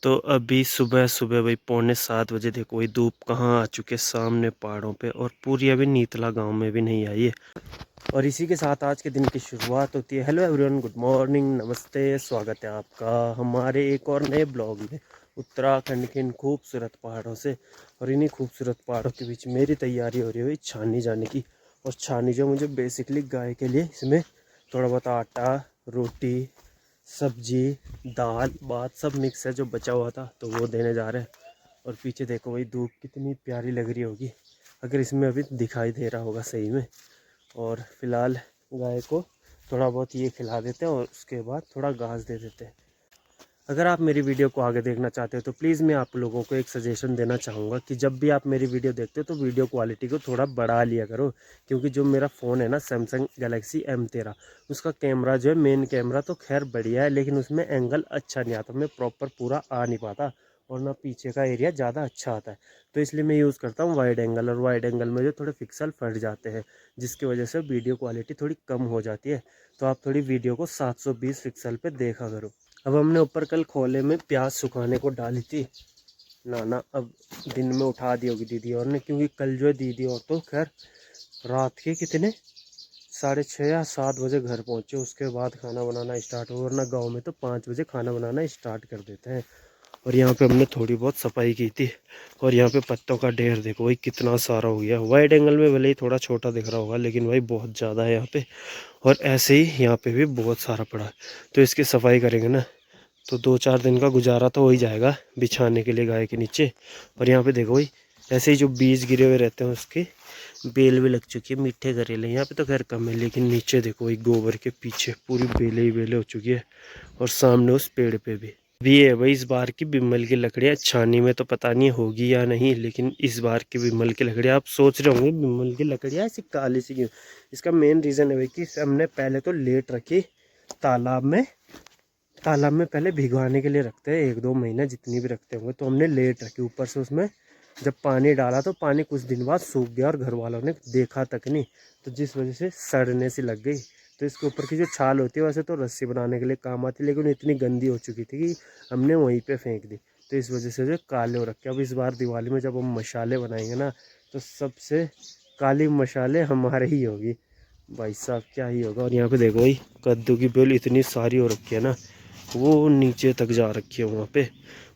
तो अभी सुबह सुबह वही 6:45 बजे देखो वही धूप कहाँ आ चुके सामने पहाड़ों पे, और पूरी अभी नीतला गांव में भी नहीं आई है। और इसी के साथ आज के दिन की शुरुआत होती है। हेलो एवरीवन, गुड मॉर्निंग, नमस्ते, स्वागत है आपका हमारे एक और नए ब्लॉग में उत्तराखंड के इन खूबसूरत पहाड़ों से। और इन्हीं खूबसूरत पहाड़ों के बीच मेरी तैयारी हो रही है छानी जाने की। और छानी जो मुझे बेसिकली गाय के लिए इसमें थोड़ा बहुत आटा, रोटी, सब्जी, दाल भात सब मिक्स है जो बचा हुआ था, तो वो देने जा रहे हैं। और पीछे देखो वही धूप कितनी प्यारी लग रही होगी, अगर इसमें अभी दिखाई दे रहा होगा सही में। और फिलहाल गाय को थोड़ा बहुत ये खिला देते हैं और उसके बाद थोड़ा घास दे देते हैं। अगर आप मेरी वीडियो को आगे देखना चाहते हो तो प्लीज़ मैं आप लोगों को एक सजेशन देना चाहूँगा कि जब भी आप मेरी वीडियो देखते हो तो वीडियो क्वालिटी को थोड़ा बढ़ा लिया करो। क्योंकि जो मेरा फ़ोन है ना, सैमसंग गैलेक्सी M13, उसका कैमरा जो है, मेन कैमरा तो खैर बढ़िया है, लेकिन उसमें एंगल अच्छा नहीं आता, मैं प्रॉपर पूरा आ नहीं पाता। और ना पीछे का एरिया ज़्यादा अच्छा आता है, तो इसलिए मैं यूज़ करता हूँ वाइड एंगल। और वाइड एंगल में जो थोड़े पिक्सल फट जाते हैं, जिसकी वजह से वीडियो क्वालिटी थोड़ी कम हो जाती है। तो आप थोड़ी वीडियो को 720 पिक्सल पे देखा करो। अब हमने ऊपर कल खोले में प्याज सुखाने को डाली थी ना, अब दिन में उठा दी होगी दीदी और ने, क्योंकि कल जो है दीदी और तो खैर रात के कितने 6:30 या 7 बजे घर पहुँचे। उसके बाद खाना बनाना स्टार्ट हो, वरना गाँव में तो 5 बजे खाना बनाना स्टार्ट कर देते हैं। और यहाँ पे हमने थोड़ी बहुत सफाई की थी। और यहाँ पे पत्तों का ढेर देखो भाई कितना सारा हो गया। वाइड एंगल में भले ही थोड़ा छोटा दिख रहा होगा, लेकिन भाई बहुत ज़्यादा है यहाँ पे। और ऐसे ही यहाँ पे भी बहुत सारा पड़ा है, तो इसकी सफाई करेंगे ना तो 2-4 दिन का गुजारा तो हो ही जाएगा बिछाने के लिए गाय के नीचे। और यहाँ पे देखो भाई ऐसे ही जो बीज गिरे हुए रहते हैं उसके बेल भी लग चुकी है, मीठे करेले। यहाँ पे तो खैर कम है, लेकिन नीचे देखो भाई गोबर के पीछे पूरी बेले ही बेले हो चुकी है। और सामने उस पेड़ पे भी है भाई इस बार की बिमल की लकड़ियाँ। छानी में तो पता नहीं होगी या नहीं, लेकिन इस बार की बिमल की लकड़ियाँ, आप सोच रहे होंगे बिमल की लकड़ियाँ ऐसी काली सी क्यों। इसका मेन रीज़न है भाई कि हमने पहले तो लेट रखी तालाब में। तालाब में पहले भिगवाने के लिए रखते हैं 1-2 महीना जितनी भी रखते होंगे, तो हमने लेट रखी। ऊपर से उसमें जब पानी डाला तो पानी कुछ दिन बाद सूख गया और घर वालों ने देखा तक नहीं, तो जिस वजह से सड़ने सी लग गई। तो इसके ऊपर की जो छाल होती है वैसे तो रस्सी बनाने के लिए काम आती है, लेकिन इतनी गंदी हो चुकी थी कि हमने वहीं पे फेंक दी। तो इस वजह से जो काले हो रखे। अब इस बार दिवाली में जब हम मशाले बनाएंगे ना, तो सबसे काली मशाले हमारे ही होगी भाई साहब, क्या ही होगा। और यहाँ पे देखो भाई कद्दू की बेल इतनी सारी हो रखी है ना, वो नीचे तक जा रखी है वहाँ पे।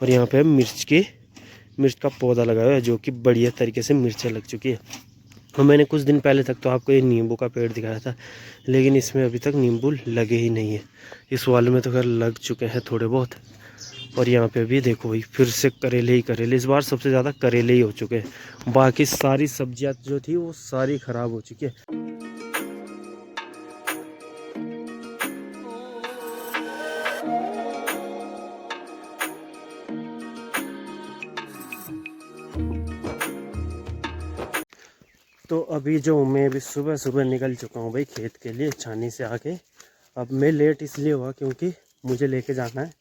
और यहाँ पे मिर्च का पौधा लगाया हुआ है, जो कि बढ़िया तरीके से मिर्चें लग चुकी है। और मैंने कुछ दिन पहले तक तो आपको ये नींबू का पेड़ दिखाया था, लेकिन इसमें अभी तक नींबू लगे ही नहीं है। इस वाले में तो खैर लग चुके हैं थोड़े बहुत। और यहाँ पे भी देखो भाई फिर से करेले ही करेले, इस बार सबसे ज़्यादा करेले ही हो चुके हैं। बाकी सारी सब्जियाँ जो थी वो सारी ख़राब हो चुकी है। तो अभी जो मैं भी सुबह सुबह निकल चुका हूँ भाई खेत के लिए छानी से आके। अब मैं लेट इसलिए हुआ क्योंकि मुझे लेके जाना है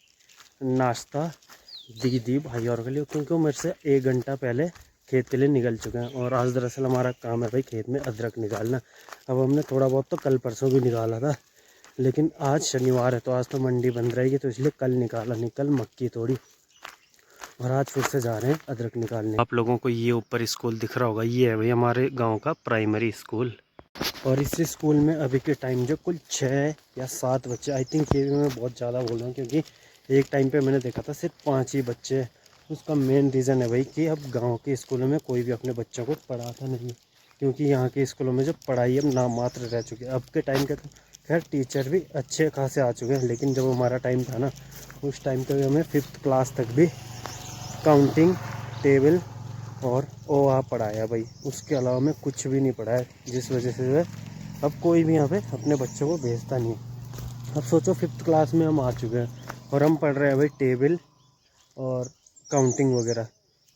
नाश्ता दीदी भाई और के लिए, क्योंकि वो मेरे से 1 घंटा पहले खेत के लिए निकल चुके हैं। और आज दरअसल हमारा काम है भाई खेत में अदरक निकालना। अब हमने थोड़ा बहुत तो कल परसों भी निकाला था, लेकिन आज शनिवार है तो आज तो मंडी बंद रहेगी, तो इसलिए कल निकाला नहीं, कल मक्की तोड़ी। और आज फिर से जा रहे हैं अदरक निकालने। आप लोगों को ये ऊपर स्कूल दिख रहा होगा, ये है भाई हमारे गांव का प्राइमरी स्कूल। और इस स्कूल में अभी के टाइम जो कुल 6 या 7 बच्चे, आई थिंक ये भी मैं बहुत ज़्यादा बोल रहा हूँ, क्योंकि एक टाइम पे मैंने देखा था सिर्फ 5 ही बच्चे हैं। उसका मेन रीज़न है भाई कि अब गाँव के स्कूलों में कोई भी अपने बच्चों को पढ़ाता नहीं, क्योंकि यहाँ के स्कूलों में जो पढ़ाई अब नाम मात्र रह चुकी है। अब के टाइम के तो खैर टीचर भी अच्छे खासे आ चुके हैं, लेकिन जब हमारा टाइम था ना, उस टाइम पे हमें 5th क्लास तक भी काउंटिंग, टेबल और ओ आ पढ़ाया भाई। उसके अलावा मैं कुछ भी नहीं पढ़ाया, जिस वजह से जो है अब कोई भी यहाँ पे अपने बच्चों को भेजता नहीं। अब सोचो 5th क्लास में हम आ चुके हैं और हम पढ़ रहे हैं भाई टेबल और काउंटिंग वगैरह।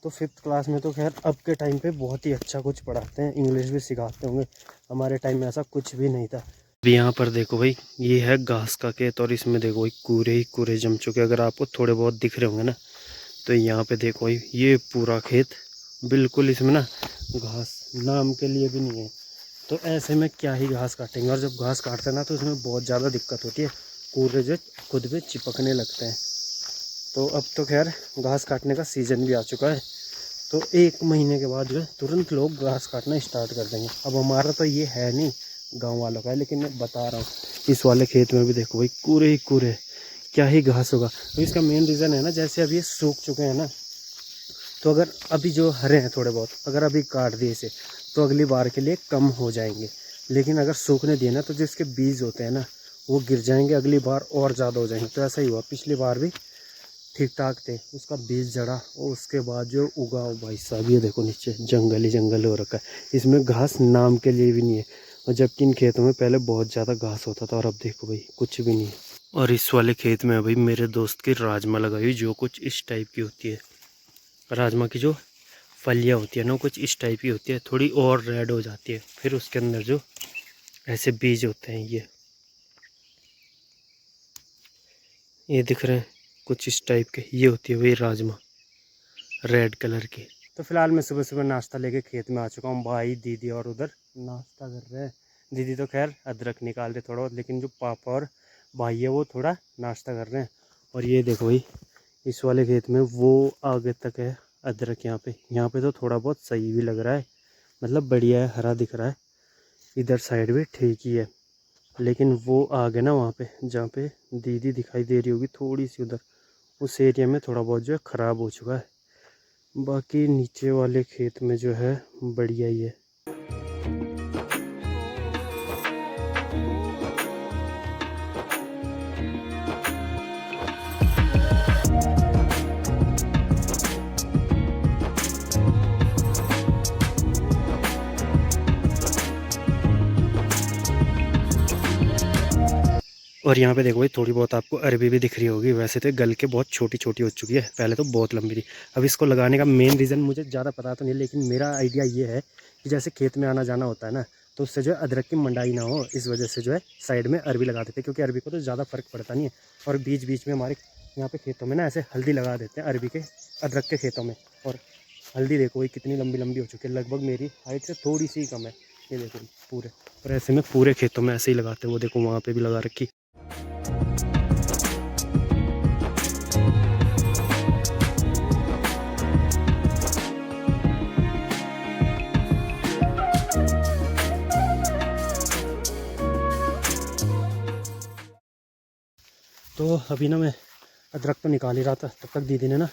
तो 5th क्लास में तो खैर अब के टाइम पे बहुत ही अच्छा कुछ पढ़ाते हैं, इंग्लिश भी सिखाते होंगे। हमारे टाइम में ऐसा कुछ भी नहीं था। अभी यहाँ पर देखो भाई ये है घास का खेत, और इसमें देखो भाई कूरे ही कूरे जम चुके। अगर आपको थोड़े बहुत दिख रहे होंगे ना, तो यहाँ पे देखो भाई ये पूरा खेत बिल्कुल, इसमें ना घास नाम के लिए भी नहीं है। तो ऐसे में क्या ही घास काटेंगे, और जब घास काटते हैं ना तो इसमें बहुत ज़्यादा दिक्कत होती है, कूड़े जो खुद पे चिपकने लगते हैं। तो अब तो खैर घास काटने का सीज़न भी आ चुका है, तो 1 महीने के बाद जो है तुरंत लोग घास काटना स्टार्ट कर देंगे। अब हमारा तो ये है नहीं, गांव वालों का है, लेकिन मैं बता रहा हूँ इस वाले खेत में भी देखो भाई कूरे ही कूरे, क्या ही घास होगा। तो इसका मेन रीज़न है ना, जैसे अभी ये सूख चुके हैं ना, तो अगर अभी जो हरे हैं थोड़े बहुत, अगर अभी काट दिए इसे तो अगली बार के लिए कम हो जाएंगे। लेकिन अगर सूखने दिए ना तो जो इसके बीज होते हैं ना वो गिर जाएंगे, अगली बार और ज़्यादा हो जाएंगे। तो ऐसा ही हुआ, पिछली बार भी ठीक ठाक थे, उसका बीज जड़ा और उसके बाद जो उगा, भाई साहब ये देखो नीचे जंगल ही जंगल हो रखा है, इसमें घास नाम के लिए भी नहीं है। और जबकि इन खेतों में पहले बहुत ज़्यादा घास होता था और अब देखो भाई कुछ भी नहीं है। और इस वाले खेत में अभी मेरे दोस्त की राजमा लगाई हुई, जो कुछ इस टाइप की होती है। राजमा की जो फलियाँ होती है ना कुछ इस टाइप की होती है, थोड़ी और रेड हो जाती है, फिर उसके अंदर जो ऐसे बीज होते हैं ये दिख रहे हैं कुछ इस टाइप के, ये होती है वही राजमा रेड कलर की। तो फिलहाल मैं सुबह सुबह नाश्ता लेके खेत में आ चुका हूँ। भाई दीदी और उधर नाश्ता कर रहे हैं। दीदी तो खैर अदरक निकाल रहे थोड़ा बहुत, लेकिन जो पापा और भाई है वो थोड़ा नाश्ता कर रहे हैं। और ये देखो भाई इस वाले खेत में वो आगे तक है अदरक, यहाँ पे तो थोड़ा बहुत सही भी लग रहा है, मतलब बढ़िया है, हरा दिख रहा है। इधर साइड भी ठीक ही है, लेकिन वो आगे ना वहाँ पे जहाँ पे दीदी दिखाई दे रही होगी थोड़ी सी उधर, उस एरिया में थोड़ा बहुत जो है ख़राब हो चुका है। बाकी नीचे वाले खेत में जो है बढ़िया ही है। और यहाँ पे देखो भाई थोड़ी बहुत आपको अरबी भी दिख रही होगी। वैसे तो गल के बहुत छोटी छोटी हो चुकी है, पहले तो बहुत लंबी थी। अब इसको लगाने का मेन रीज़न मुझे ज़्यादा पता तो नहीं, लेकिन मेरा आइडिया ये है कि जैसे खेत में आना जाना होता है ना, तो उससे जो है अदरक की मंडाई ना हो, इस वजह से जो है साइड में अरबी लगा देते हैं, क्योंकि अरबी को तो ज़्यादा फ़र्क पड़ता नहीं है। और बीच बीच में हमारे यहाँ पे खेतों में ना ऐसे हल्दी लगा देते हैं अरबी के, अदरक के खेतों में। और हल्दी देखो ये कितनी लंबी लंबी हो चुकी है, लगभग मेरी हाइट से थोड़ी सी कम है। ये देखो पूरे, और ऐसे में पूरे खेतों में ऐसे ही लगाते हैं। वो देखो वहाँ पर भी लगा रखी। तो अभी ना मैं अदरक तो निकाल ही रहा था, तब तक दीदी ने ना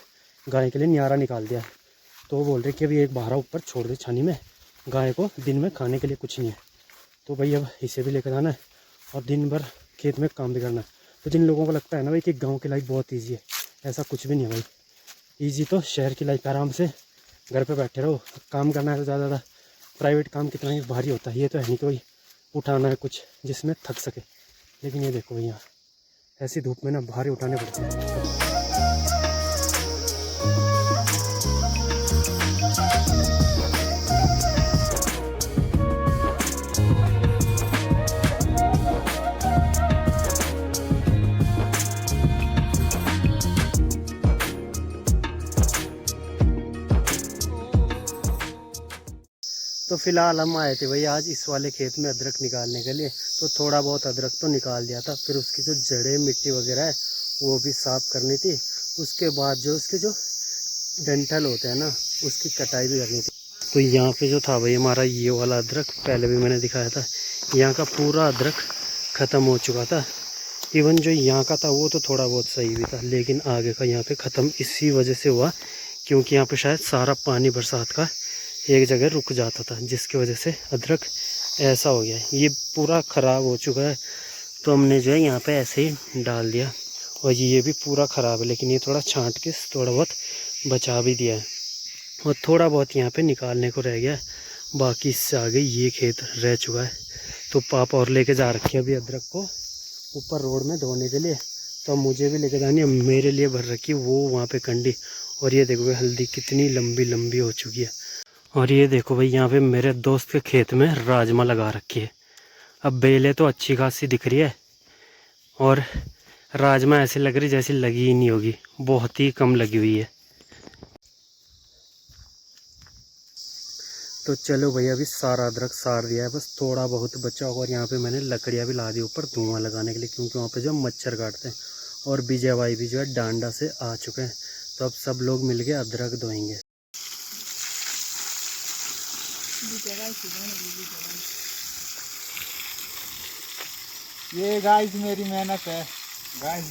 गाय के लिए न्यारा निकाल दिया। तो वो बोल रहे कि अभी एक बारह ऊपर छोड़ दे छानी में, गाय को दिन में खाने के लिए कुछ नहीं है। तो भाई अब इसे भी लेकर आना है और दिन भर खेत में काम भी करना है। तो जिन लोगों को लगता है ना भाई कि गाँव की लाइफ बहुत ईजी है, ऐसा कुछ भी नहीं है भाई। ईजी तो शहर की लाइफ, आराम से घर पर बैठे रहो, काम करना है तो ज़्यादा प्राइवेट काम कितना ही भारी होता है। ये तो है नहीं कि भाई उठाना है कुछ जिसमें थक सके, लेकिन ये देखो भैया ऐसी धूप में ना भारी उठाने पड़ते हैं। तो फिलहाल हम आए थे भाई आज इस वाले खेत में अदरक निकालने के लिए। तो थोड़ा बहुत अदरक तो निकाल दिया था, फिर उसकी जो जड़ें मिट्टी वगैरह है वो भी साफ़ करनी थी। उसके बाद जो उसके जो डंठल होते हैं ना उसकी कटाई भी करनी थी। तो यहाँ पे जो था भाई हमारा ये वाला अदरक, पहले भी मैंने दिखाया था, यहाँ का पूरा अदरक ख़त्म हो चुका था। इवन जो यहाँ का था वो तो थोड़ा बहुत सही भी था, लेकिन आगे का यहाँ पे ख़त्म इसी वजह से हुआ क्योंकि यहाँ पे शायद सारा पानी बरसात का एक जगह रुक जाता था, जिसकी वजह से अदरक ऐसा हो गया है, ये पूरा ख़राब हो चुका है। तो हमने जो है यहाँ पे ऐसे ही डाल दिया और ये भी पूरा ख़राब है, लेकिन ये थोड़ा छांट के थोड़ा बहुत बचा भी दिया है और थोड़ा बहुत यहाँ पे निकालने को रह गया है। बाकी इससे आगे ये खेत रह चुका है। तो पापा और लेके जा रखे अभी अदरक को ऊपर रोड में धोने के लिए, तो मुझे भी लेके जानी है, मेरे लिए भर रखी वो वहाँ पे कंडी। और ये देखो हल्दी कितनी लंबी लंबी हो चुकी है। और ये देखो भाई यहाँ पे मेरे दोस्त के खेत में राजमा लगा रखी है। अब बेलें तो अच्छी खासी दिख रही है और राजमा ऐसे लग रही जैसी लगी ही नहीं होगी, बहुत ही कम लगी हुई है। तो चलो भैया अभी सारा अदरक सार दिया है, बस थोड़ा बहुत बचा होगा। और यहाँ पे मैंने लकड़ियाँ भी ला दी ऊपर धुआं लगाने के लिए, क्योंकि वहाँ पे जो मच्छर काटते हैं और विजय भाई भी जो है डांडा से आ चुके हैं। तो अब सब लोग मिलके अदरक धोएंगे। ये गाइस मेरी मेहनत है गाइस।